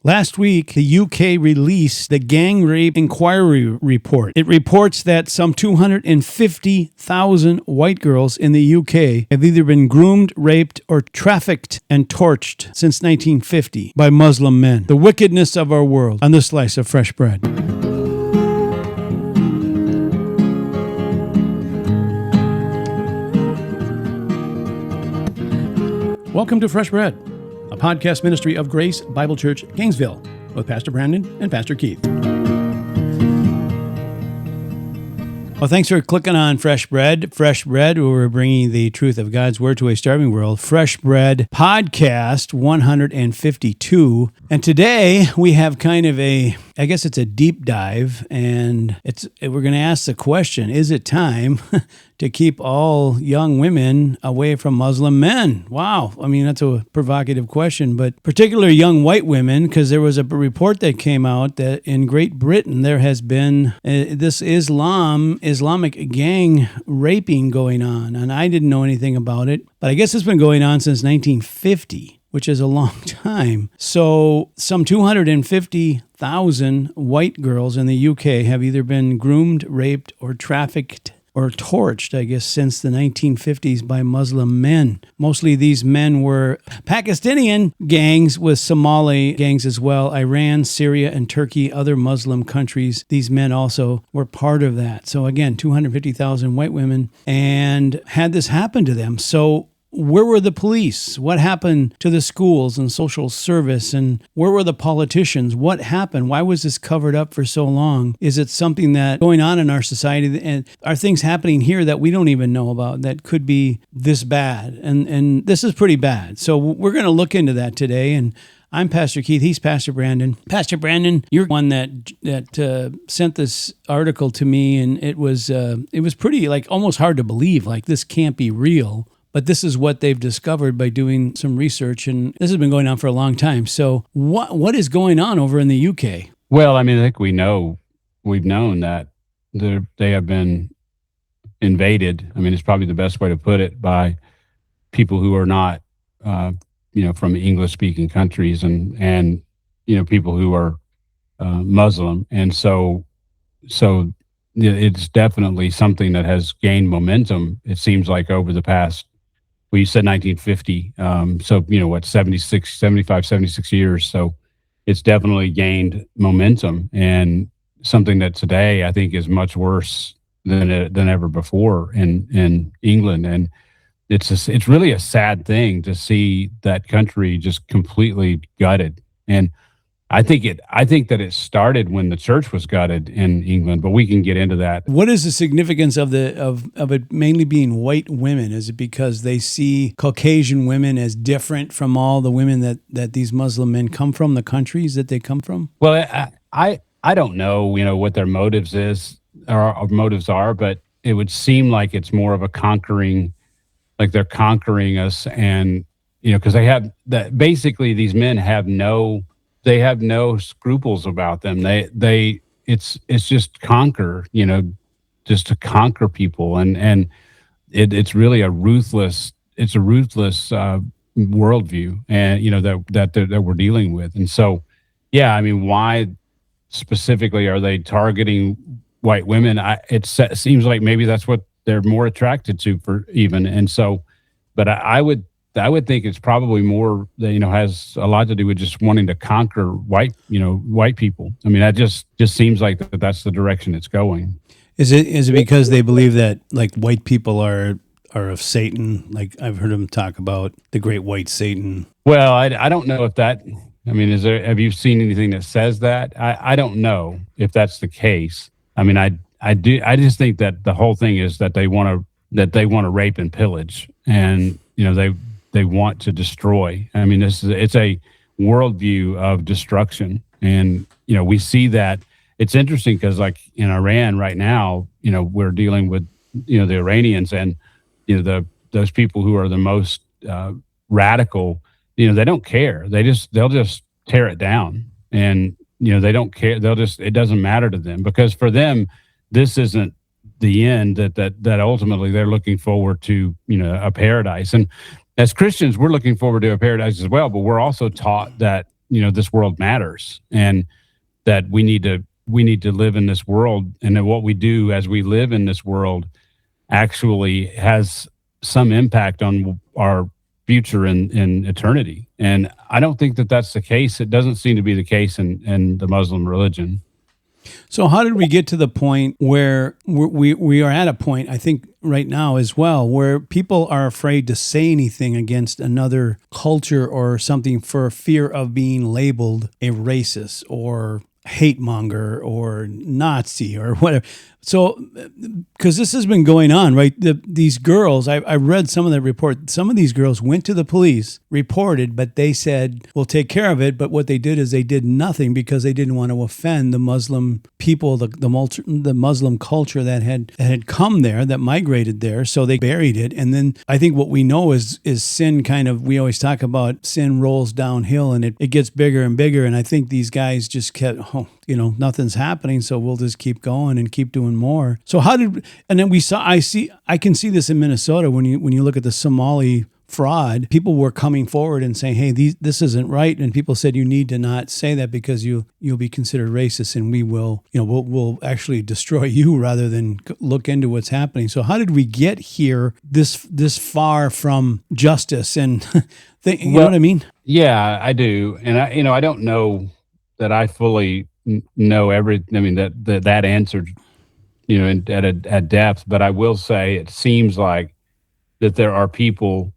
Last week, the UK released the Gang Rape Inquiry Report. It reports that some 250,000 white girls in the UK have either been groomed, raped, or trafficked and torched since 1950 by Muslim men. The wickedness of our world on this slice of fresh bread. Welcome to Fresh Bread, a podcast ministry of Grace Bible Church, Gainesville, with Pastor Brandon and Pastor Keith. Well, thanks for clicking on Fresh Bread. Fresh Bread, where we're bringing the truth of God's Word to a starving world. Fresh Bread Podcast 152. And today we have kind of I guess it's a deep dive, and we're going to ask the question, is it time to keep all young women away from Muslim men? Wow. I mean, that's a provocative question, but particularly young white women, because there was a report that came out that in Great Britain there has been this Islamic gang raping going on, and I didn't know anything about it, but I guess it's been going on since 1950. Which is a long time. So some 250,000 white girls in the UK have either been groomed, raped, or trafficked or torched, I guess, since the 1950s by Muslim men. Mostly these men were Pakistani gangs with Somali gangs as well, Iran, Syria, and Turkey, other Muslim countries. These men also were part of that. So again, 250,000 white women, and had this happen to them. So where were the police? What happened to the schools and social service? And where were the politicians? What happened? Why was this covered up for so long? Is it something that going on in our society? And are things happening here that we don't even know about that could be this bad? And this is pretty bad. So we're going to look into that today. And I'm Pastor Keith. He's Pastor Brandon. Pastor Brandon, you're one that sent this article to me, and it was pretty almost hard to believe. Like, this can't be real. But this is what they've discovered by doing some research, and this has been going on for a long time. So what is going on over in the UK? Well, I mean, I think we've known that they have been invaded. I mean, it's probably the best way to put it, by people who are not, from English-speaking countries and people who are Muslim. And so it's definitely something that has gained momentum, it seems like, over the past, well, you said 1950, 76 years. So it's definitely gained momentum, and something that today I think is much worse than ever before in England. And it's really a sad thing to see that country just completely gutted. And I think that it started when the church was gutted in England, but we can get into that. What is the significance of it mainly being white women? Is it because they see Caucasian women as different from all the women that these Muslim men come from, the countries that they come from? Well, I don't know, what their motives are, but it would seem like it's more of a conquering, like they're conquering us, and because they have that. Basically, these men have no scruples about them. It's just conquer, just to conquer people. And it's really a ruthless worldview, and, that we're dealing with. And so, yeah, I mean, why specifically are they targeting white women? It seems like maybe that's what they're more attracted to and so, but I would think it's probably more that, has a lot to do with just wanting to conquer white people. I mean, that just seems like that's the direction it's going. Is it because they believe that, like, white people are of Satan? Like, I've heard them talk about the great white Satan. Well, I don't know if that, I mean, have you seen anything that says that? I don't know if that's the case. I mean, I just think that the whole thing is that they want to rape and pillage, and, they want to destroy. I mean, it's a worldview of destruction. And, we see that. It's interesting because, like, in Iran right now, we're dealing with, the Iranians, and, those people who are the most radical, they don't care. They'll just tear it down. And, they don't care. It doesn't matter to them, because for them, this isn't the end, that ultimately they're looking forward to, a paradise. And as Christians, we're looking forward to a paradise as well, but we're also taught that this world matters, and that we need to live in this world, and that what we do as we live in this world actually has some impact on our future in eternity. And I don't think that that's the case. It doesn't seem to be the case in the Muslim religion. So how did we get to the point where we are at a point, I think right now as well, where people are afraid to say anything against another culture or something for fear of being labeled a racist or hate monger or Nazi or whatever? So, because this has been going on, right? These girls, I read some of the report. Some of these girls went to the police, reported, but they said, we'll take care of it. But what they did is they did nothing because they didn't want to offend the Muslim people, the Muslim culture that had come there, that migrated there. So they buried it. And then I think what we know is sin kind of, we always talk about sin rolls downhill and it gets bigger and bigger. And I think these guys just kept, nothing's happening, so we'll just keep going and keep doing more. So and then I can see this in Minnesota when you look at the Somali fraud. People were coming forward and saying, hey, this isn't right, and people said you need to not say that because you'll be considered racist, and we'll actually destroy you rather than look into what's happening. So how did we get here this far from justice and you know what I mean? Yeah, I do, and I don't know that I fully know that answer, at depth, but I will say it seems like that there are people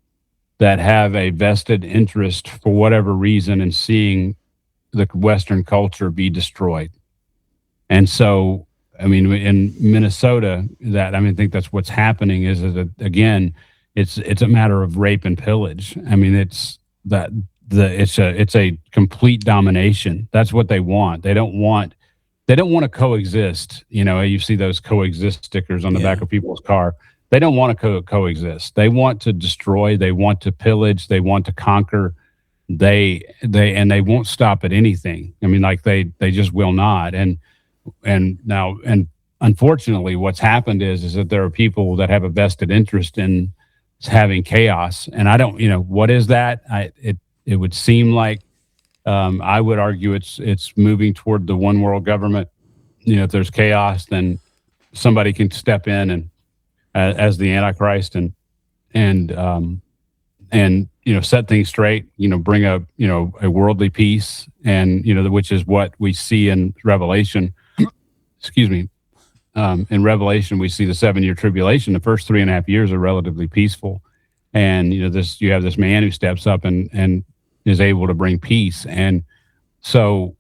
that have a vested interest for whatever reason in seeing the Western culture be destroyed. And so, in Minnesota, I think that's what's happening is that, again, it's a matter of rape and pillage. It's a complete domination. That's what they want. They don't want to coexist. You see those coexist stickers on the back of people's car. They don't want to coexist. They want to destroy. They want to pillage. They want to conquer. They won't stop at anything. They just will not. And unfortunately, what's happened is that there are people that have a vested interest in having chaos. And I don't, what is that? It would seem like, I would argue it's moving toward the one world government. If there's chaos, then somebody can step in and as the Antichrist and set things straight. Bring a worldly peace, and which is what we see in Revelation. Excuse me. In Revelation, we see the 7-year tribulation. The first 3.5 years are relatively peaceful, and you have this man who steps up and is able to bring peace. And so,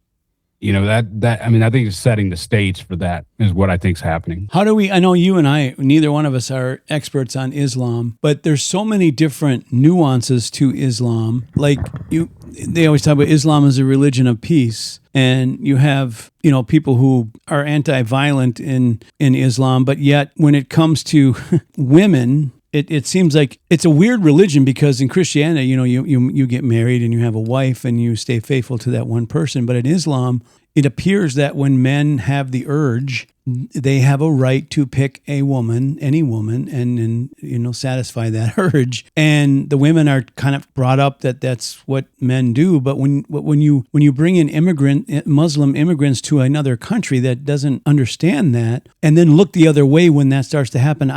I think it's setting the stage for that is what I think is happening. I know you and I, neither one of us are experts on Islam, but there's so many different nuances to Islam. Like they always talk about Islam as a religion of peace. And you have, people who are anti-violent in Islam, but yet when it comes to women, it seems like it's a weird religion because in Christianity, you get married and you have a wife and you stay faithful to that one person. But in Islam, it appears that when men have the urge, they have a right to pick any woman, and satisfy that urge. And the women are kind of brought up that that's what men do. But when you bring in Muslim immigrants to another country that doesn't understand that, and then look the other way when that starts to happen,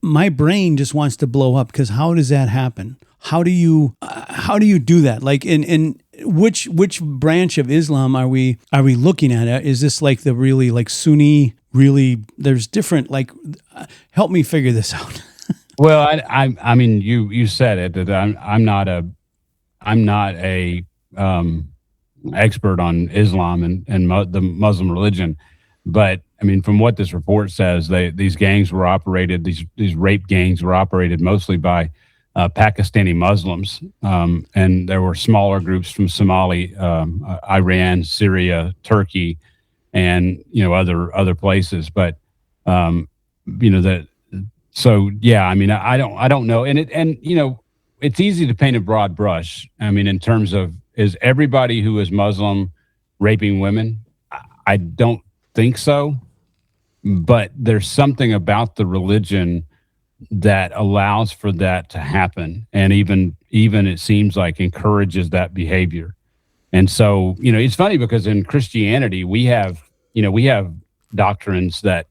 my brain just wants to blow up because how does that happen? How do you do that? Like in which branch of Islam are we looking at? Is this like the really like Sunni? Really, there's different. Like, help me figure this out. Well, you said it that I'm not a expert on Islam and the Muslim religion, but from what this report says, these gangs were operated. These rape gangs were operated mostly by Pakistani Muslims, and there were smaller groups from Somalia, Iran, Syria, Turkey, and other places. But I don't know, and it's easy to paint a broad brush. In terms of, is everybody who is Muslim raping women? I don't think so, but there's something about the religion that allows for that to happen, and even it seems like encourages that behavior. And so, it's funny because in Christianity, we have doctrines that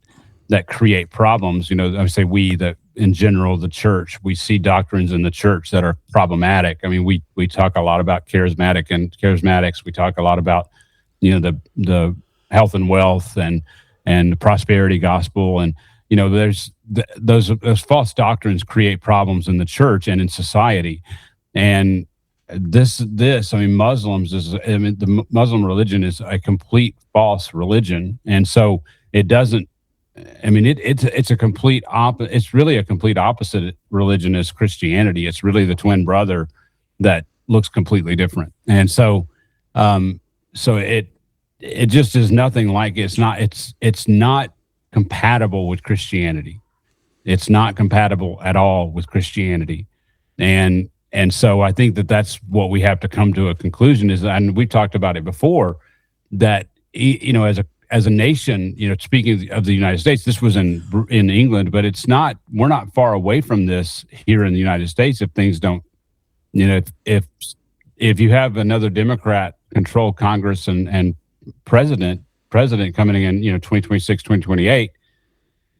create problems. I would say that in general, the church, we see doctrines in the church that are problematic. I mean, we talk a lot about charismatics. We talk a lot about, the health and wealth and the prosperity gospel. And, those false doctrines create problems in the church and in society. And Muslims the Muslim religion is a complete false religion. And so it doesn't, it's a complete it's really a complete opposite religion as Christianity. It's really the twin brother that looks completely different. And so, it just is nothing like, it's not compatible with Christianity. It's not compatible at all with Christianity. And so I think that's what we have to come to a conclusion is, and we've talked about it before, that, as a nation, speaking of the United States, this was in England, but we're not far away from this here in the United States. If things don't, if you have another Democrat control Congress and president coming in, 2026, 2028,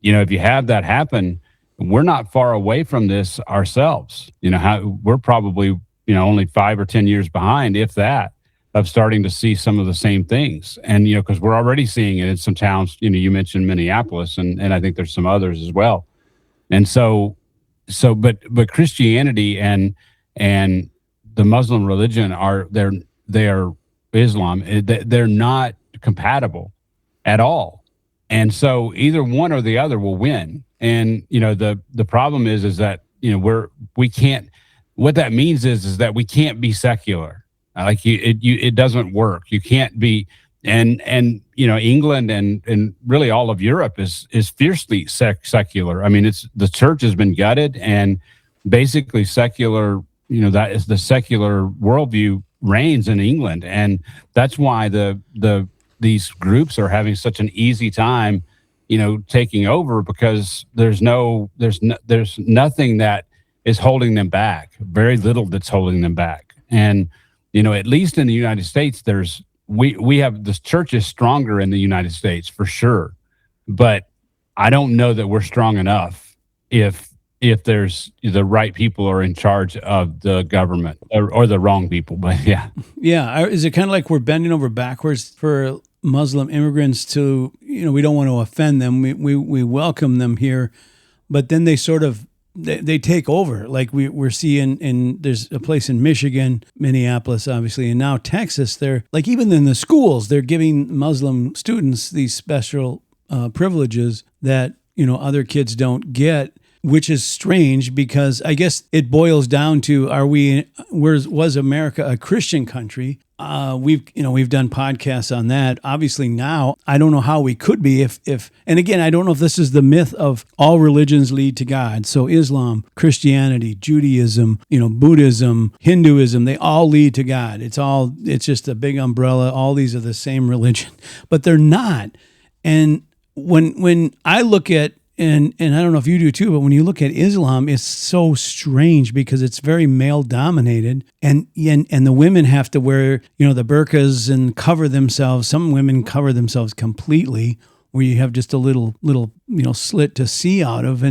if you have that happen, we're not far away from this ourselves. We're probably, only 5 or 10 years behind, if that, of starting to see some of the same things. And, because we're already seeing it in some towns, you mentioned Minneapolis, and I think there's some others as well. And but Christianity and the Muslim religion they are Islam. They're not compatible at all. And so either one or the other will win. And, the problem is that, we can't, what that means is that we can't be secular. Like it doesn't work. You can't be, and England and really all of Europe is fiercely secular. I mean, the church has been gutted, and basically secular, that is the secular worldview reigns in England. And that's why these groups are having such an easy time, taking over, because there's nothing that is holding them back. Very little that's holding them back. And, at least in the United States, we have, the church is stronger in the United States for sure. But I don't know that we're strong enough if there's the right people are in charge of the government or the wrong people. But yeah. Yeah. Is it kind of like we're bending over backwards for Muslim immigrants to, we don't want to offend them. We welcome them here, but then they sort of, they take over. Like we're seeing there's a place in Michigan, Minneapolis, obviously, and now Texas, they're like, even in the schools, they're giving Muslim students these special privileges that, other kids don't get, which is strange because I guess it boils down to, was America a Christian country? We've done podcasts on that. Obviously now, I don't know how we could be if, and again, I don't know if this is the myth of all religions lead to God. So Islam, Christianity, Judaism, Buddhism, Hinduism, they all lead to God. It's just a big umbrella. All these are the same religion, but they're not. And when I look at, and I don't know if you do too, but when you look at Islam, it's so strange because it's very male dominated, and the women have to wear, the burqas and cover themselves. Some women cover themselves completely, where you have just a little slit to see out of,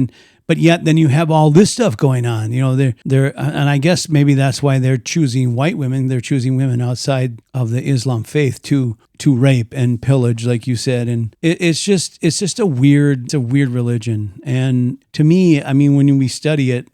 but yet then you have all this stuff going on. They're and I guess maybe that's why they're choosing white women. They're choosing women outside of the Islam faith to rape and pillage, like you said. And it's just a weird religion. And to me, I mean, when we study it,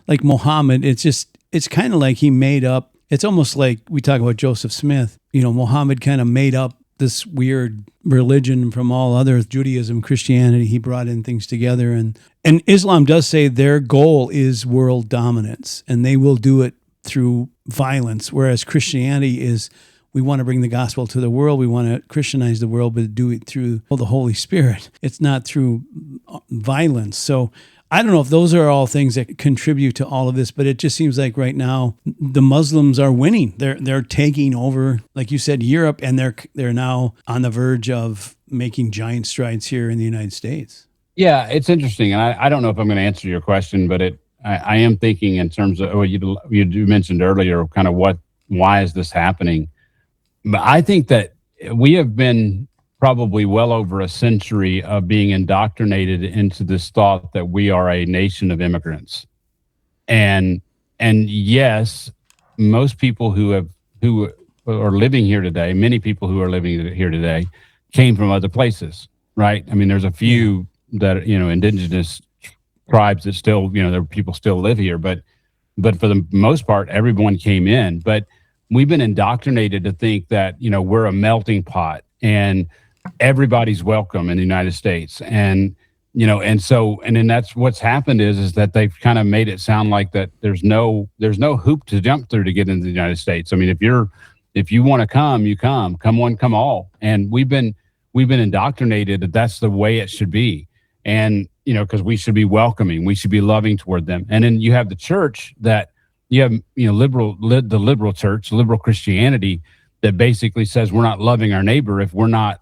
like Muhammad, it's kind of like he made up. It's almost like we talk about Joseph Smith. Muhammad kind of made up this weird religion from all other Judaism, Christianity. He brought in things together, and Islam does say their goal is world dominance, and they will do it through violence. Whereas Christianity is, we want to bring the gospel to the world. We want to Christianize the world, but do it through the Holy Spirit. It's not through violence. So I don't know if those are all things that contribute to all of this, but it just seems like right now the Muslims are winning. They're taking over, like you said, Europe, and they're now on the verge of making giant strides here in the United States. Yeah, it's interesting, and I don't know if I'm going to answer your question, but I am thinking in terms of what you mentioned earlier, kind of why is this happening? But I think that we have been probably well over a century of being indoctrinated into this thought that we are a nation of immigrants. And yes, most people who are living here today, many people who are living here today came from other places, right? I mean, there's a few that, indigenous tribes that still, there people still live here, but for the most part, everyone came in. But we've been indoctrinated to think that, we're a melting pot and everybody's welcome in the United States. And, and then that's what's happened is that they've kind of made it sound like that there's no hoop to jump through to get into the United States. I mean, if you want to come, you come one, come all. And we've been indoctrinated that that's the way it should be. And, because we should be welcoming, we should be loving toward them. And then you have the church that you have, the liberal church, liberal Christianity that basically says we're not loving our neighbor if we're not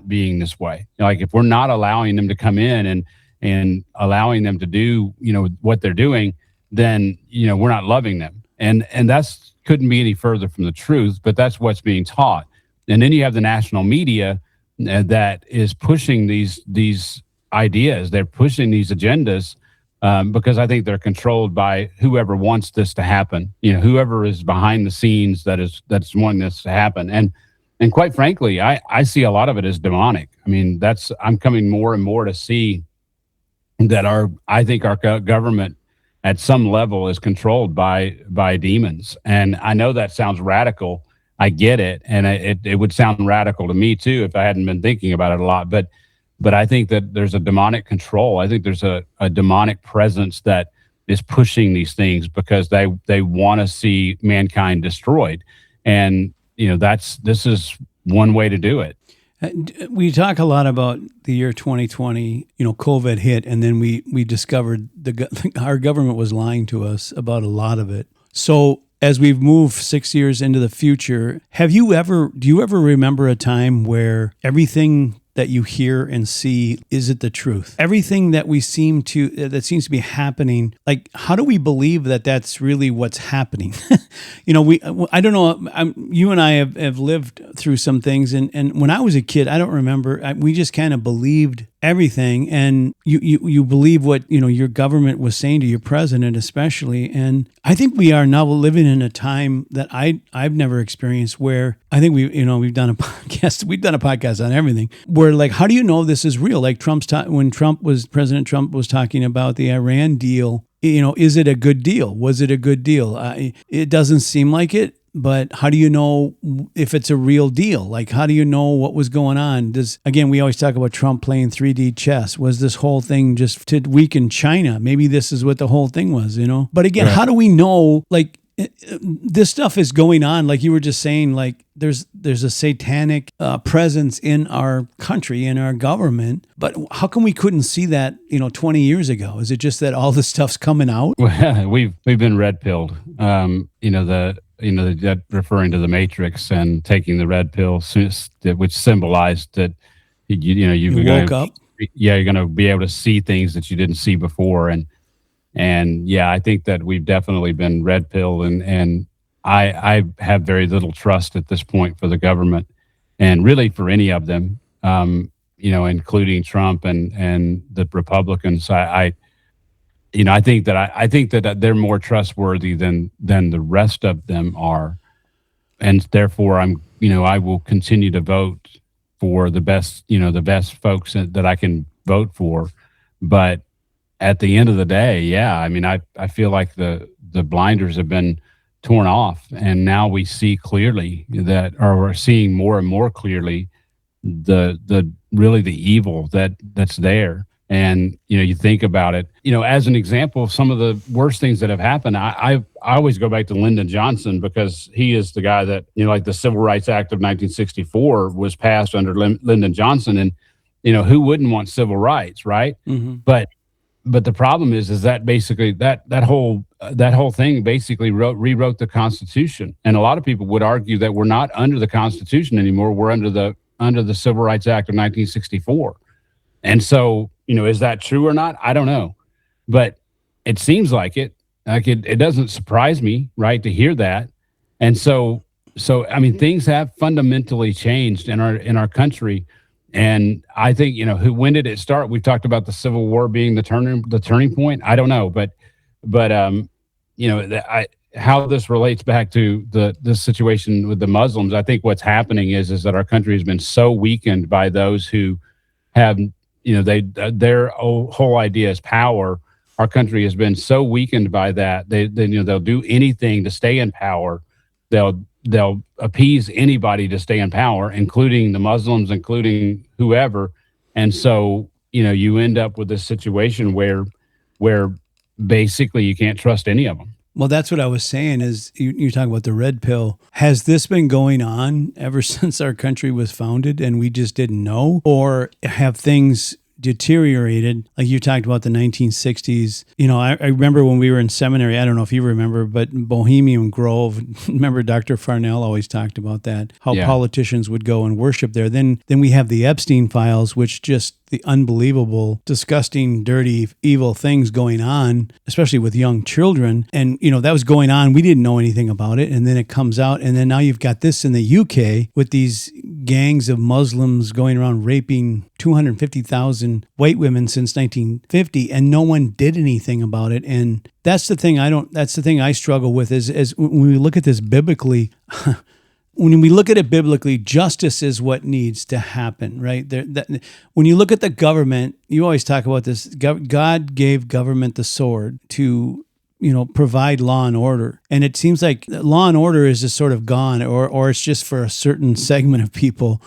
being this way. Like if we're not allowing them to come in and allowing them to do, what they're doing, then, we're not loving them. And that's couldn't be any further from the truth, but that's what's being taught. And then you have the national media that is pushing these ideas. They're pushing these agendas because I think they're controlled by whoever wants this to happen. Whoever is behind the scenes that's wanting this to happen. And quite frankly, I see a lot of it as demonic. I mean, I'm coming more and more to see that I think our government at some level is controlled by demons. And I know that sounds radical. I get it. And it would sound radical to me too if I hadn't been thinking about it a lot. But I think that there's a demonic control. I think there's a demonic presence that is pushing these things because they want to see mankind destroyed. And, this is one way to do it. We talk a lot about the year 2020, COVID hit, and then we discovered our government was lying to us about a lot of it. So as we've moved 6 years into the future, do you ever remember a time where everything that you hear and see, is it the truth? Everything that that seems to be happening, like, how do we believe that that's really what's happening? I don't know. You and I have lived through some things, and when I was a kid, I don't remember. We just kind of believed everything, and you believe what your government was saying to your president, especially. And I think we are now living in a time that I've never experienced, where I think we've done a podcast. We've done a podcast on everything. Where, like, how do you know this is real? Like when President Trump was talking about the Iran deal. Is it a good deal? Was it a good deal? It doesn't seem like it. But how do you know if it's a real deal? Like, how do you know what was going on? Again, we always talk about Trump playing 3D chess. Was this whole thing just to weaken China? Maybe this is what the whole thing was, But again, How do we know, like, this stuff is going on? Like you were just saying, like, there's a satanic presence in our country, in our government. But how come we couldn't see that, 20 years ago? Is it just that all this stuff's coming out? Well, we've been red pilled. That referring to the Matrix and taking the red pill, which symbolized that you woke up. Yeah, you're going to be able to see things that you didn't see before, and yeah, I think that we've definitely been red pilled, and I have very little trust at this point for the government, and really for any of them, including Trump and the Republicans. I think that they're more trustworthy than the rest of them are, and therefore I will continue to vote for the best folks that I can vote for. But at the end of the day, yeah, I mean, I feel like the blinders have been torn off, and now we see clearly or we're seeing more and more clearly the really the evil that's there. And, you think about it, as an example of some of the worst things that have happened, I always go back to Lyndon Johnson, because he is the guy that, like the Civil Rights Act of 1964 was passed under Lyndon Johnson. And, who wouldn't want civil rights, right? Mm-hmm. But the problem is that basically that whole thing basically rewrote the Constitution. And a lot of people would argue that we're not under the Constitution anymore. We're under the Civil Rights Act of 1964. And so, is that true or not? I don't know, but it seems like it. Like it doesn't surprise me, right, to hear that. And so, So I mean, things have fundamentally changed in our country, and I think when did it start? We talked about the Civil War being the turning point. I don't know, but how this relates back to the situation with the Muslims. I think what's happening is that our country has been so weakened by those who have their whole idea is power. Our country has been so weakened by that they'll do anything to stay in power. They'll appease anybody to stay in power, including the Muslims, including whoever. And so, you end up with this situation where basically you can't trust any of them. Well, that's what I was saying is you're talking about the red pill. Has this been going on ever since our country was founded and we just didn't know? Or have things deteriorated? Like you talked about the 1960s. I remember when we were in seminary, I don't know if you remember, but Bohemian Grove, remember Dr. Farnell always talked about that, how politicians would go and worship there. Then we have the Epstein files, which just the unbelievable, disgusting, dirty, evil things going on, especially with young children. And, that was going on. We didn't know anything about it. And then it comes out. And then now you've got this in the UK with these gangs of Muslims going around raping 250,000 white women since 1950. And no one did anything about it. And that's the thing I struggle with is when we look at this biblically, when we look at it biblically, justice is what needs to happen, right? When you look at the government, you always talk about this. God gave government the sword to, provide law and order. And it seems like law and order is just sort of gone, or it's just for a certain segment of people.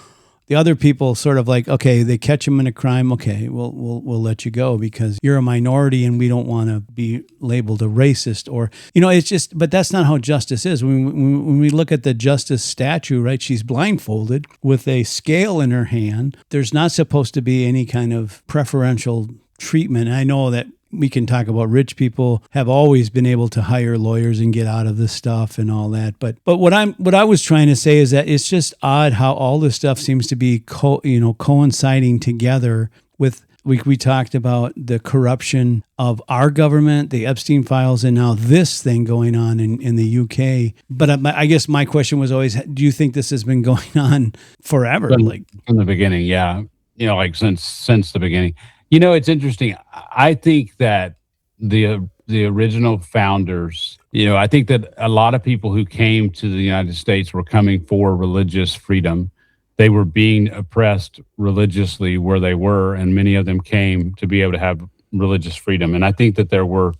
The other people sort of like, okay, they catch them in a crime. Okay, we'll let you go because you're a minority and we don't want to be labeled a racist or, it's just, but that's not how justice is. When we look at the justice statue, right, she's blindfolded with a scale in her hand. There's not supposed to be any kind of preferential treatment. I know that we can talk about rich people have always been able to hire lawyers and get out of this stuff and all that. But what I was trying to say is that it's just odd how all this stuff seems to be coinciding together with. We talked about the corruption of our government, the Epstein files, and now this thing going on in the UK. But I guess my question was always, do you think this has been going on forever? From the beginning, yeah. Like since the beginning. It's interesting. I think that the original founders, I think that a lot of people who came to the United States were coming for religious freedom. They were being oppressed religiously where they were, and many of them came to be able to have religious freedom. And I think that there were,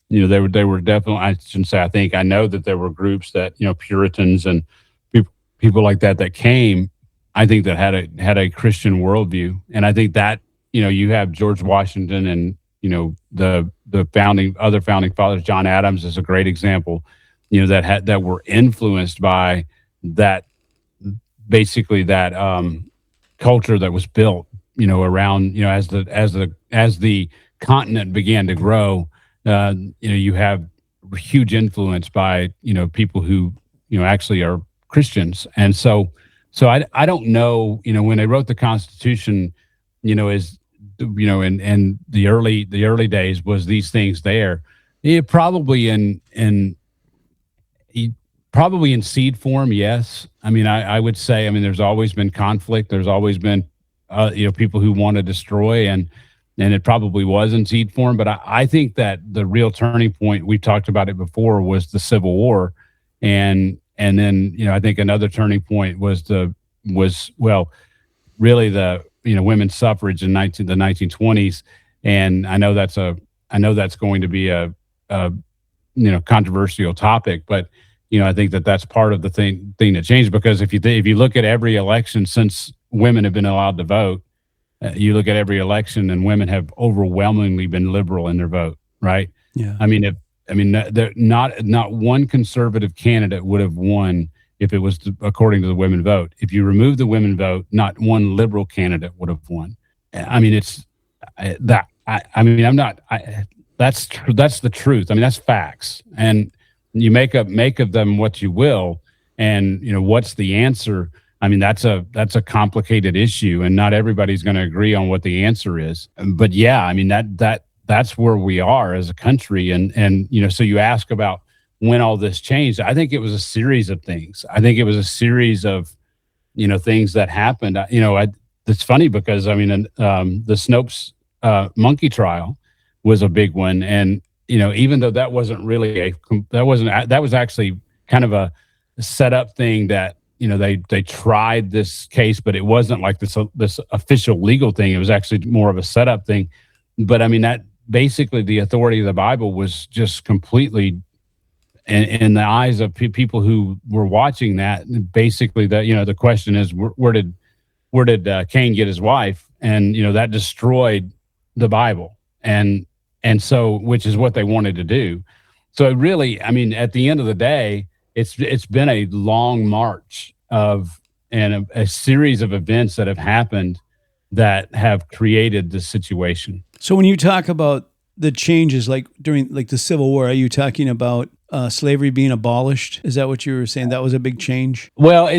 they were definitely, I shouldn't say I think, I know that there were groups that, Puritans and people like that came, I think that had a Christian worldview. And I think that, you have George Washington and, the other founding fathers. John Adams is a great example, that were influenced by that, basically that culture that was built, around, as the continent began to grow, you have huge influence by, people who, actually are Christians. And so I don't know, when they wrote the Constitution, in the early days, was these things there? Probably in seed form, yes. I mean, I would say, there's always been conflict. There's always been, people who want to destroy, and it probably was in seed form. But I think that the real turning point, we've talked about it before, was the Civil War, and then I think another turning point was really the women's suffrage in the 1920s, and I know that's going to be a controversial topic, but I think that's part of the thing that changed, because if you look at every election since women have been allowed to vote, you look at every election and women have overwhelmingly been liberal in their vote, right? Yeah. Not one conservative candidate would have won if it was according to the women vote. If you remove the women vote, not one liberal candidate would have won. That's the truth. That's facts. And you make of them what you will. And, what's the answer? That's a complicated issue, and not everybody's going to agree on what the answer is. But yeah, that's where we are as a country. And so you ask about when all this changed. I think it was a series of things. I think it was a series of, things that happened. It's funny because the Snopes monkey trial was a big one, and even though that wasn't really that was actually kind of a setup thing that they tried this case, but it wasn't like this official legal thing. It was actually more of a setup thing. But that basically the authority of the Bible was just completely in the eyes of people who were watching that. Basically, the question is, where did Cain get his wife? And that destroyed the Bible, and so, which is what they wanted to do. So it really, at the end of the day, it's been a long march of and a series of events that have happened that have created this situation. So when you talk about the changes, like during the Civil War, are you talking about slavery being abolished? Is that what you were saying? That was a big change? Well,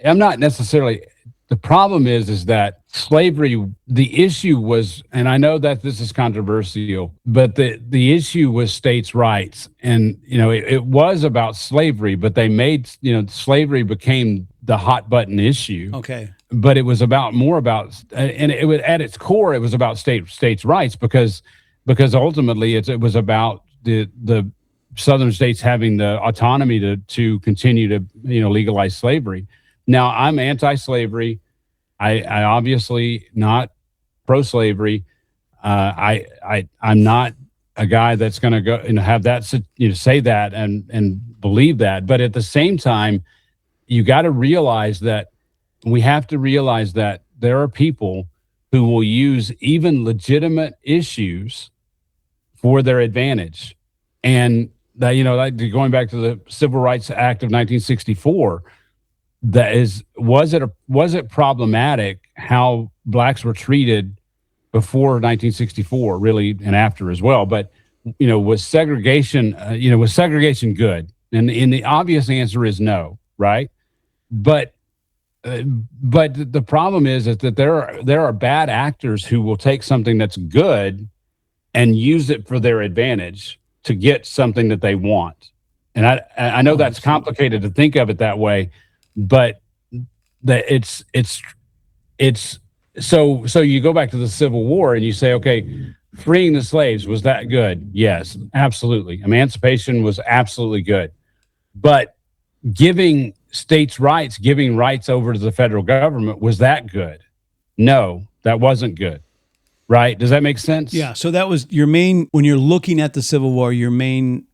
I'm not necessarily. The problem is that slavery, the issue was, and I know that this is controversial, but the issue was states' rights. And, it was about slavery, but they made, slavery became the hot button issue. Okay. But it was more about, and it was at its core, it was about states' rights because ultimately it was about the southern states having the autonomy to continue to, legalize slavery. Now, I'm anti-slavery. I obviously not pro-slavery. I'm not a guy that's going to go have that say that and believe that. But at the same time, you got to realize that we have to realize that there are people who will use even legitimate issues for their advantage, and that like going back to the Civil Rights Act of 1964. Was it problematic how blacks were treated before 1964, really, and after as well? But was segregation good? And the obvious answer is no, right? But the problem is that there are bad actors who will take something that's good and use it for their advantage to get something that they want. And I know that's complicated to think of it that way. But that it's so you go back to the Civil War and you say, okay, freeing the slaves, was that good? Yes, absolutely. Emancipation was absolutely good. But giving states' rights, giving rights over to the federal government, was that good? No, that wasn't good. Right? Does that make sense? Yeah. So that was your main, when you're looking at the Civil War, your main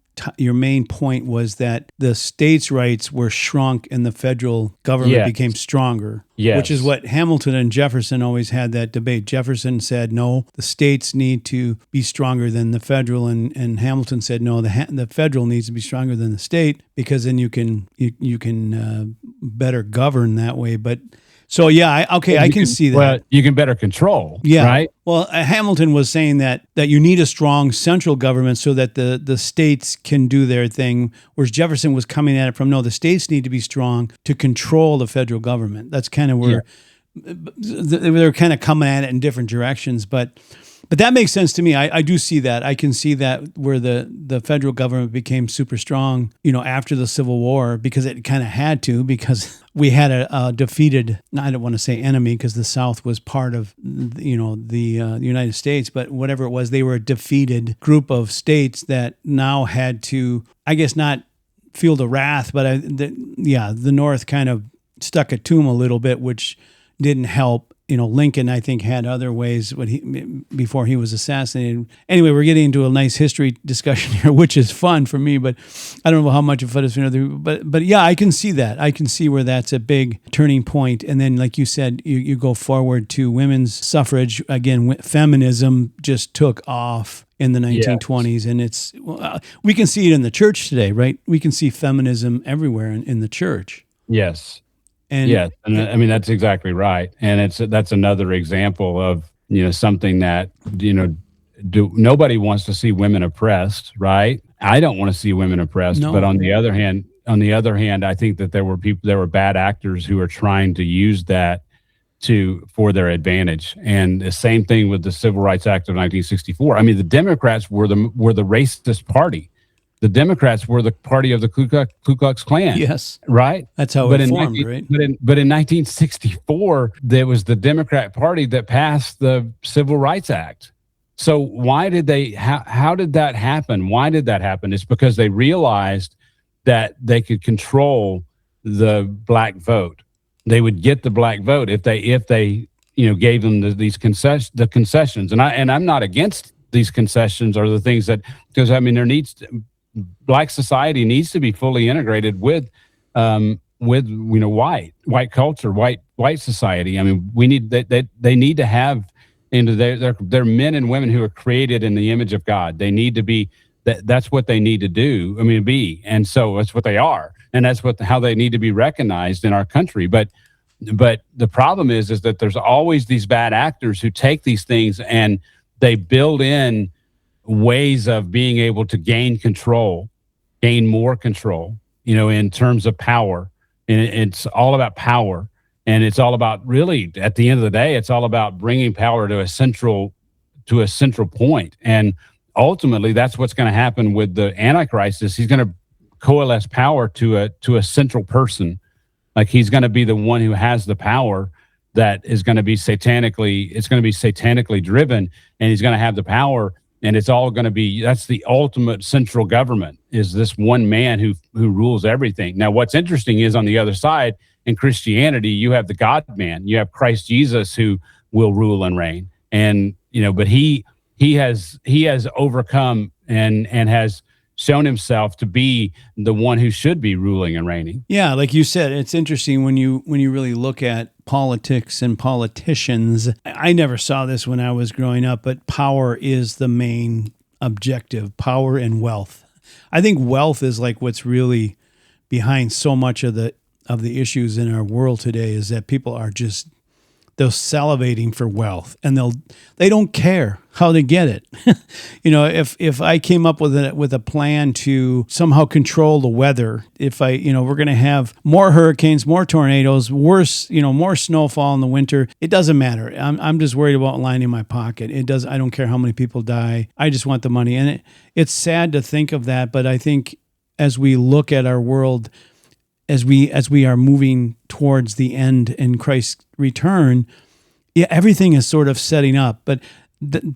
point was that the states' rights were shrunk and the federal government became stronger, which is what Hamilton and Jefferson always had that debate. Jefferson said, no, the states need to be stronger than the federal. And Hamilton said, no, the federal needs to be stronger than the state because then you can better govern that way. But so, I can see that. Well, you can better control, right? Well, Hamilton was saying that you need a strong central government so that the states can do their thing, whereas Jefferson was coming at it from, no, the states need to be strong to control the federal government. That's kind of where they're kind of coming at it in different directions, but that makes sense to me. I do see that. I can see that where the federal government became super strong, after the Civil War, because it kind of had to, because we had a defeated, I don't want to say enemy, because the South was part of, the United States, but whatever it was, they were a defeated group of states that now had to, I guess, not feel the wrath, but the North kind of stuck it to them a little bit, which didn't help. Lincoln, I think, had other ways before he was assassinated. Anyway, we're getting into a nice history discussion here, which is fun for me, but I don't know how much of it is for another. But I can see that. I can see where that's a big turning point. And then, like you said, you go forward to women's suffrage. Again, feminism just took off in the 1920s, and we can see it in the church today, right? We can see feminism everywhere in the church. Yes. And that's exactly right. And that's another example of, something that, nobody wants to see women oppressed, right? I don't want to see women oppressed, no. But on the other hand, I think that there were bad actors who are trying to use that for their advantage. And the same thing with the Civil Rights Act of 1964. The Democrats were the racist party. the Democrats were the party of the Ku Klux Klan. Yes. Right? That's how it formed, right? But in 1964, there was the Democrat Party that passed the Civil Rights Act. So why did how did that happen? Why did that happen? It's because they realized that they could control the black vote. They would get the black vote if they gave them these concessions. And I'm not against these concessions or the things that, because I mean black society needs to be fully integrated with white culture, white society. I mean, they need to have they're men and women who are created in the image of God. They need to be that's what they need to do. I mean, be, and so that's what they are, and that's how they need to be recognized in our country. But the problem is that there's always these bad actors who take these things and they build in ways of being able to gain more control, in terms of power. And it's all about power. And it's all about, really, at the end of the day, it's all about bringing power to a central point. And ultimately, that's what's going to happen with the Antichrist. Is he's going to coalesce power to a central person. Like, he's going to be the one who has the power that is going to be satanically driven, and he's going to have the power, and it's all going to be, that's the ultimate central government, is this one man who rules everything. Now, what's interesting is, on the other side, in Christianity, you have the God-man, you have Christ Jesus, who will rule and reign. And, but he has overcome and has shown himself to be the one who should be ruling and reigning. Yeah, like you said, it's interesting when you really look at politics and politicians. I never saw this when I was growing up, but power is the main objective, power and wealth. I think wealth is like what's really behind so much of the issues in our world today, is that people are just, they're salivating for wealth, and they don't care how to get it. If I came up with a plan to somehow control the weather, if we're going to have more hurricanes, more tornadoes, worse, more snowfall in the winter, it doesn't matter. I'm just worried about lining my pocket. I don't care how many people die. I just want the money. And it's sad to think of that, but I think as we look at our world, as we are moving towards the end in Christ's return, yeah, everything is sort of setting up. But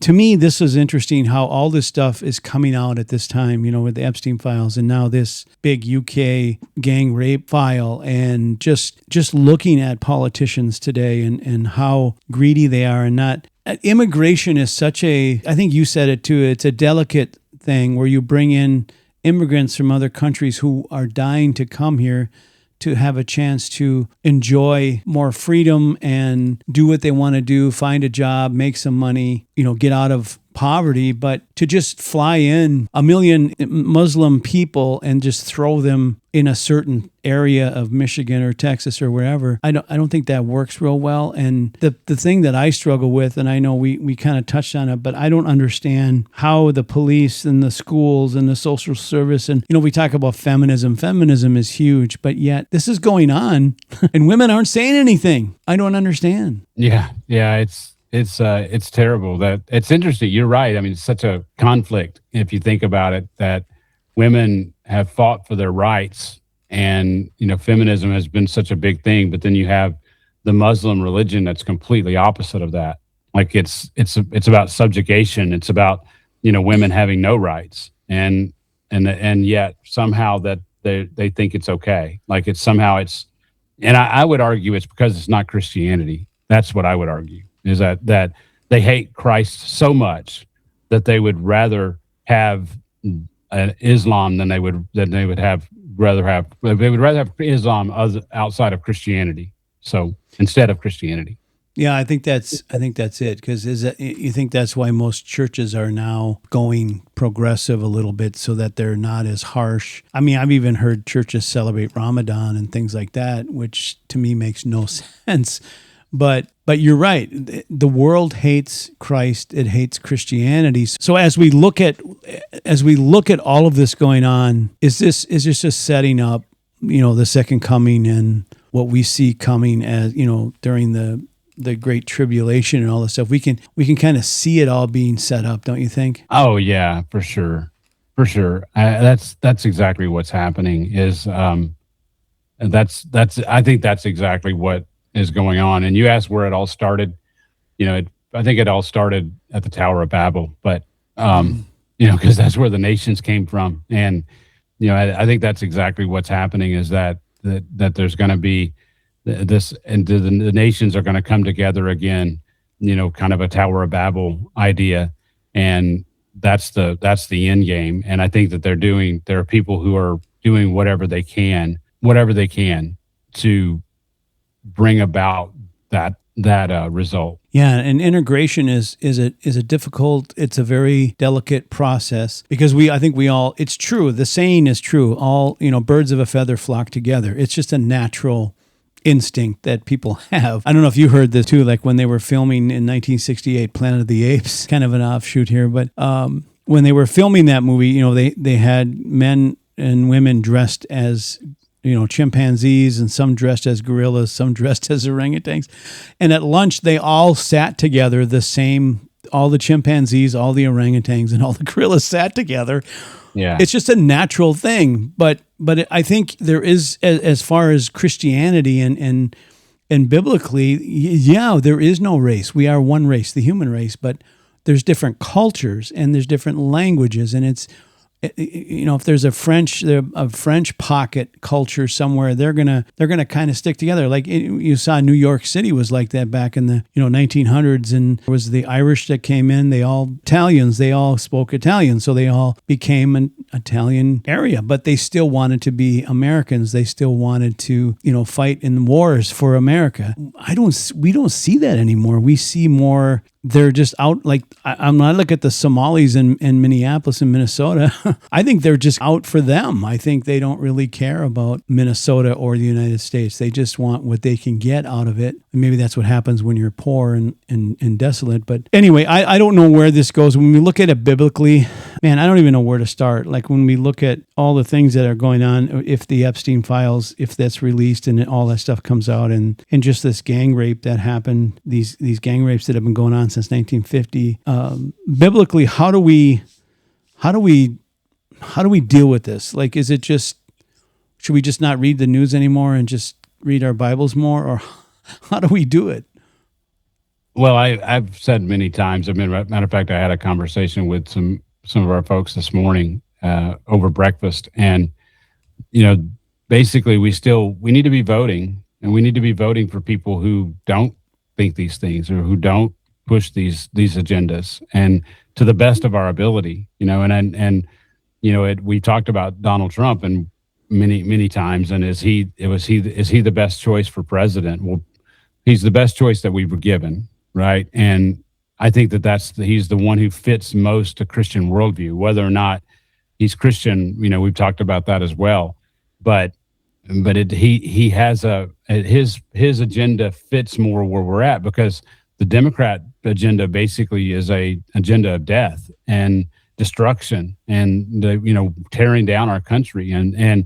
to me, this is interesting how all this stuff is coming out at this time, with the Epstein files, and now this big UK gang rape file, and just looking at politicians today and how greedy they are, and not. Immigration is such I think you said it too, it's a delicate thing where you bring in immigrants from other countries who are dying to come here to have a chance to enjoy more freedom and do what they want to do, find a job, make some money, get out of poverty. But to just fly in 1 million Muslim people and just throw them in a certain area of Michigan or Texas or wherever, I don't think that works real well. And the thing that I struggle with, and I know we kind of touched on it, but I don't understand how the police and the schools and the social service, and we talk about feminism. Feminism is huge, but yet this is going on and women aren't saying anything. I don't understand. Yeah, it's terrible. That it's interesting. You're right. I mean, it's such a conflict if you think about it, that women have fought for their rights, and feminism has been such a big thing. But then you have the Muslim religion that's completely opposite of that. Like it's about subjugation. It's about women having no rights, and yet somehow that they think it's okay. Like and I would argue it's because it's not Christianity. That's what I would argue. Is that they hate Christ so much that they would rather have Islam than they would rather have Islam outside of Christianity. So instead of Christianity. Yeah, I think that's it. Because you think that's why most churches are now going progressive a little bit, so that they're not as harsh. I mean, I've even heard churches celebrate Ramadan and things like that, which to me makes no sense. But you're right. The world hates Christ. It hates Christianity. So as we look at all of this going on, is this just setting up, the second coming and what we see coming as, during the Great Tribulation and all this stuff? We can kind of see it all being set up, don't you think? Oh yeah, for sure. For sure. That's exactly what's happening is, I think that's exactly what is going on. And you asked where it all started. I think it all started at the Tower of Babel, but, because that's where the nations came from. And, I think that's exactly what's happening is that there's going to be this, and the nations are going to come together again, kind of a Tower of Babel idea. And that's the end game. And I think that there are people who are doing whatever they can to bring about that result. Yeah, and integration is a difficult. It's a very delicate process because I think we all. It's true. The saying is true. All birds of a feather flock together. It's just a natural instinct that people have. I don't know if you heard this too. Like when they were filming in 1968, Planet of the Apes, kind of an offshoot here, but when they were filming that movie, they had men and women dressed as chimpanzees, and some dressed as gorillas, some dressed as orangutans. And at lunch, they all sat together all the chimpanzees, all the orangutans, and all the gorillas sat together. Yeah. It's just a natural thing. But I think there is, as far as Christianity and biblically, there is no race. We are one race, the human race, but there's different cultures and there's different languages, and it's, if there's a French pocket culture somewhere, they're gonna kind of stick together. Like you saw, New York City was like that back in the 1900s, and there was the Irish that came in. They all spoke Italian, so they all became an Italian area. But they still wanted to be Americans. They still wanted to fight in wars for America. We don't see that anymore. We see more. They're just out. Like I look at the Somalis in Minneapolis and Minnesota. I think they're just out for them. I think they don't really care about Minnesota or the United States. They just want what they can get out of it. And maybe that's what happens when you're poor and desolate. But anyway, I don't know where this goes. When we look at it biblically, man, I don't even know where to start. Like when we look at all the things that are going on, if the Epstein files, if that's released and all that stuff comes out, and just this gang rape that happened, these gang rapes that have been going on since 1950, biblically, how do we deal with this? Like, should we just not read the news anymore and just read our Bibles more, or how do we do it? Well, I've said many times. I mean, matter of fact, I had a conversation with some of our folks this morning over breakfast, and basically, we need to be voting, and we need to be voting for people who don't think these things or who don't push these agendas, and to the best of our ability, we talked about Donald Trump and many times, and is he the best choice for president? Well, he's the best choice that we were given, right? And I think he's the one who fits most a Christian worldview. Whether or not he's Christian, we've talked about that as well. But he has his agenda fits more where we're at, because the Democrat agenda basically is a agenda of death and destruction and tearing down our country, and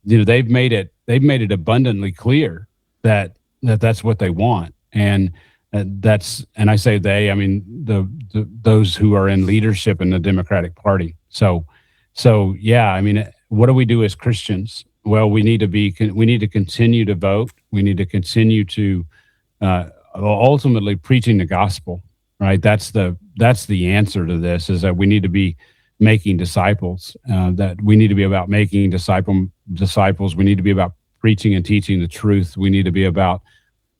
they've made it abundantly clear that that's what they want, and I say they, I mean those who are in leadership in the Democratic Party. So yeah, I mean, what do we do as Christians? Well, we need to continue to vote. We need to continue to ultimately preaching the gospel, right? That's the answer to this, is that we need to be making disciples, that we need to be about making disciples. We need to be about preaching and teaching the truth. We need to be about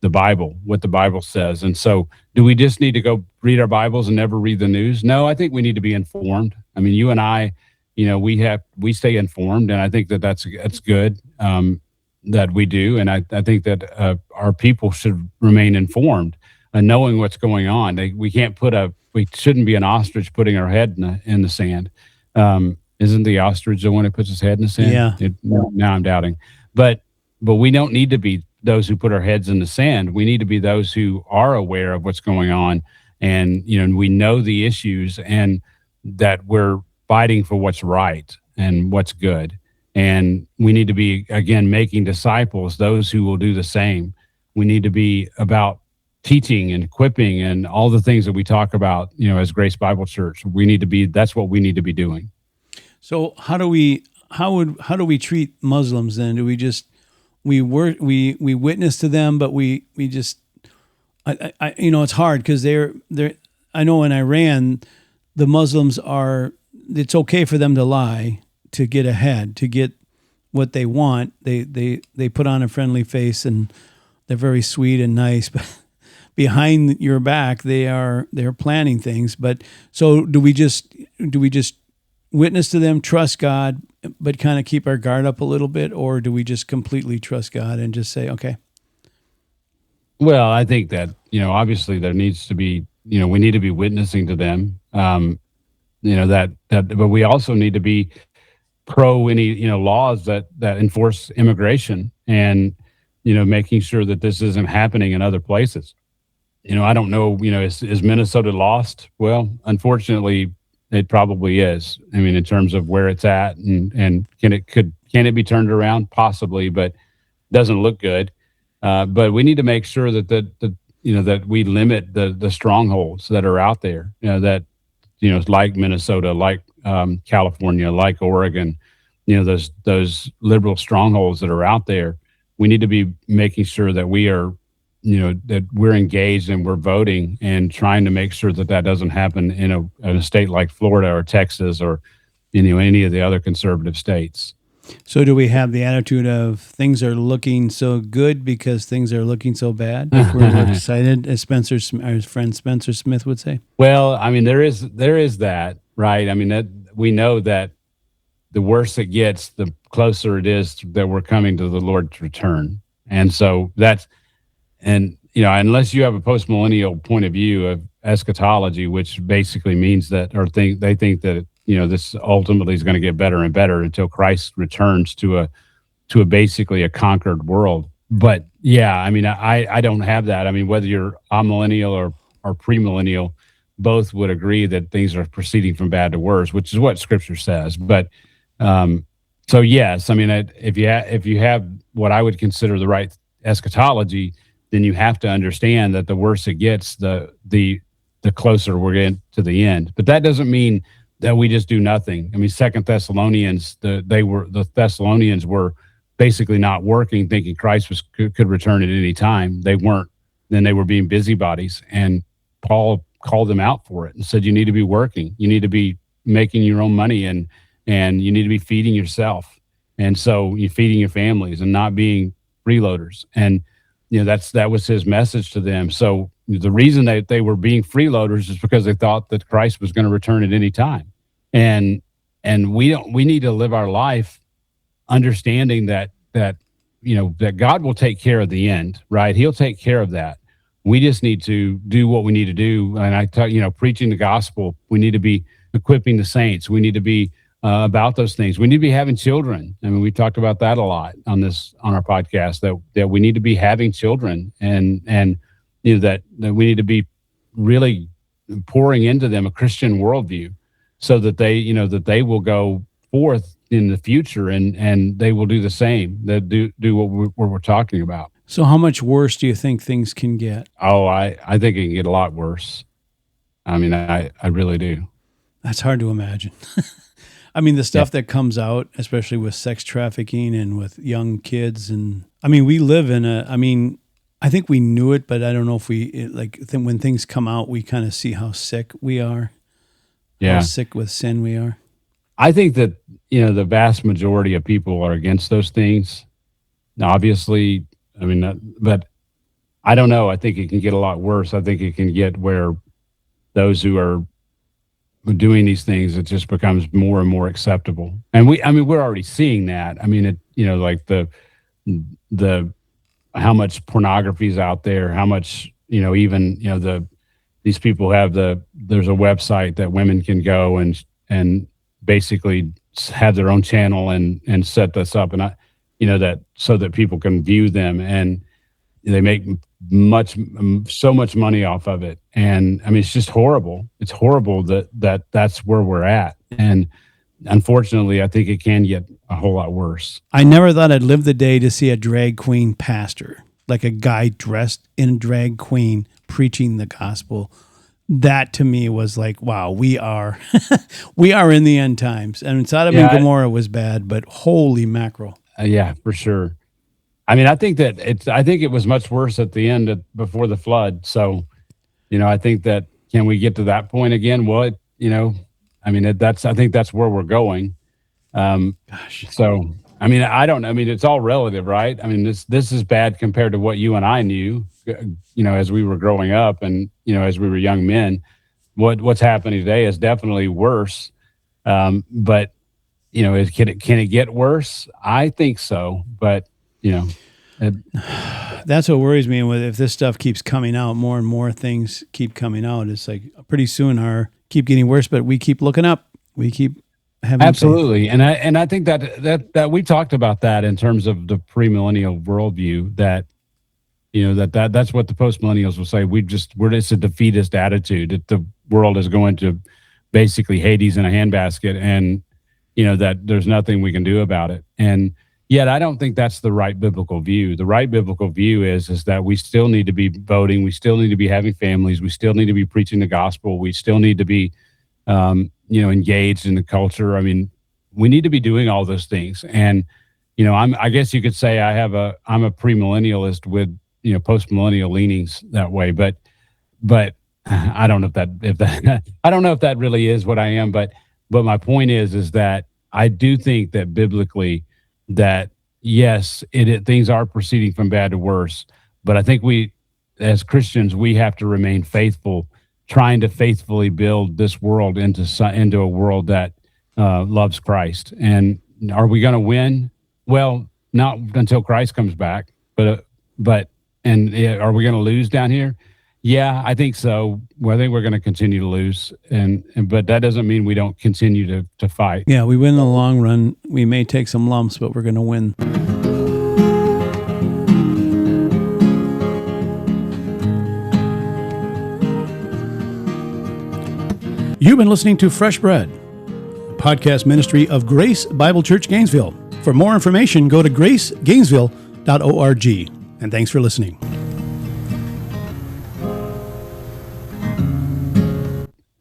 the Bible, what the Bible says. And so do we just need to go read our Bibles and never read the news? No, I think we need to be informed. I mean, you and I, we stay informed, and I think that's good. That we do, and I think that our people should remain informed and knowing what's going on. We shouldn't be an ostrich putting our head in the sand. Isn't the ostrich the one who puts his head in the sand? Yeah. Now I'm doubting, but we don't need to be those who put our heads in the sand. We need to be those who are aware of what's going on, and we know the issues, and that we're fighting for what's right and what's good. And we need to be, again, making disciples, those who will do the same. We need to be about teaching and equipping and all the things that we talk about, as Grace Bible Church. That's what we need to be doing. So how do we treat Muslims then? Do we just we witness to them, but we just it's hard because they're I know in Iran the Muslims are, it's okay for them to lie to get ahead, to get what they want. They put on a friendly face and they're very sweet and nice, but behind your back they're planning things. But so do we just witness to them, trust God, but kind of keep our guard up a little bit, or do we just completely trust God and just say, okay? Well, I think that, obviously there needs to be, we need to be witnessing to them. But we also need to be pro any, laws that enforce immigration and, making sure that this isn't happening in other places. I don't know, is Minnesota lost? Well, unfortunately, it probably is. I mean, in terms of where it's at, and can it be turned around? Possibly, but doesn't look good. But we need to make sure that that we limit the strongholds that are out there. Like Minnesota, like California, like Oregon. Those liberal strongholds that are out there. We need to be making sure that we are, that we're engaged and we're voting and trying to make sure that doesn't happen in a state like Florida or Texas or any of the other conservative states. So do we have the attitude of things are looking so good because things are looking so bad? Like we're excited, as our friend Spencer Smith would say? Well, I mean, there is that, right? I mean, that we know that the worse it gets, the closer it is that we're coming to the Lord's return. And so unless you have a post-millennial point of view of eschatology, which basically means that, they think that, this ultimately is going to get better and better until Christ returns to a basically a conquered world. But yeah, I mean, I don't have that. I mean, whether you're amillennial or premillennial, both would agree that things are proceeding from bad to worse, which is what Scripture says. But so yes, I mean, if you have what I would consider the right eschatology, then you have to understand that the worse it gets, the closer we're getting to the end. But that doesn't mean that we just do nothing. I mean, Second Thessalonians, the Thessalonians were basically not working, thinking Christ could return at any time. They weren't. Then they were being busybodies, and Paul called them out for it and said, "You need to be working. You need to be making your own money, and you need to be feeding yourself. And so you're feeding your families and not being freeloaders." And that was his message to them. So the reason that they were being freeloaders is because they thought that Christ was going to return at any time. And we need to live our life understanding that God will take care of the end, right? He'll take care of that. We just need to do what we need to do. And I tell preaching the gospel, we need to be equipping the saints. We need to be about those things. We need to be having children. I mean, we talked about that a lot on our podcast, that we need to be having children, and that we need to be really pouring into them a Christian worldview, so that they will go forth in the future and they will do the same, that do what we're talking about. So how much worse do you think things can get? Oh, I think it can get a lot worse. I mean, I really do. That's hard to imagine. I mean, the stuff that comes out, especially with sex trafficking and with young kids. And I mean, we live in I think we knew it, but I don't know if when things come out, we kind of see how sick we are. Yeah. How sick with sin we are. I think that, the vast majority of people are against those things. Now, obviously, I mean, but I don't know. I think it can get a lot worse. I think it can get where those who are doing these things, it just becomes more and more acceptable. And we're already seeing that. I mean, like the how much pornography is out there, how much, these people have there's a website that women can go and basically have their own channel and set this up, and that so that people can view them, and they make so much money off of it. And I mean, it's just horrible. It's horrible that's where we're at. And unfortunately, I think it can get a whole lot worse. I never thought I'd live the day to see a drag queen pastor, like a guy dressed in a drag queen preaching the gospel. that to me was like, wow, we are we are in the end times. And Sodom and Gomorrah was bad, but holy mackerel. Yeah, for sure. I mean, I think it was much worse at the end before the flood. So, I think that, can we get to that point again? Well, I think that's where we're going. So, I mean, I don't know. I mean, it's all relative, right? I mean, this is bad compared to what you and I knew, as we were growing up and, as we were young men. What's happening today is definitely worse. But, can it get worse? I think so. But, that's what worries me. If this stuff keeps coming out, more and more things keep coming out. It's like pretty soon keep getting worse, but we keep looking up. We keep having absolutely faith. And I think that we talked about that in terms of the premillennial worldview, that that's what the postmillennials will say. It's a defeatist attitude, that the world is going to basically Hades in a handbasket, and that there's nothing we can do about it. And yet, I don't think that's the right biblical view. The right biblical view is that we still need to be voting. We still need to be having families. We still need to be preaching the gospel. We still need to be, engaged in the culture. I mean, we need to be doing all those things. And, I guess you could say I'm a premillennialist with, postmillennial leanings that way. But I don't know if that I don't know if that really is what I am. But my point is that I do think that biblically, that yes, things are proceeding from bad to worse, but I think we, as Christians, we have to remain faithful, trying to faithfully build this world into a world that loves Christ. And are we going to win? Well, not until Christ comes back. But are we going to lose down here? Yeah, I think so. Well, I think we're going to continue to lose, but that doesn't mean we don't continue to fight. Yeah, we win in the long run. We may take some lumps, but we're going to win. You've been listening to Fresh Bread, a podcast ministry of Grace Bible Church Gainesville. For more information, go to gracegainesville.org. And thanks for listening.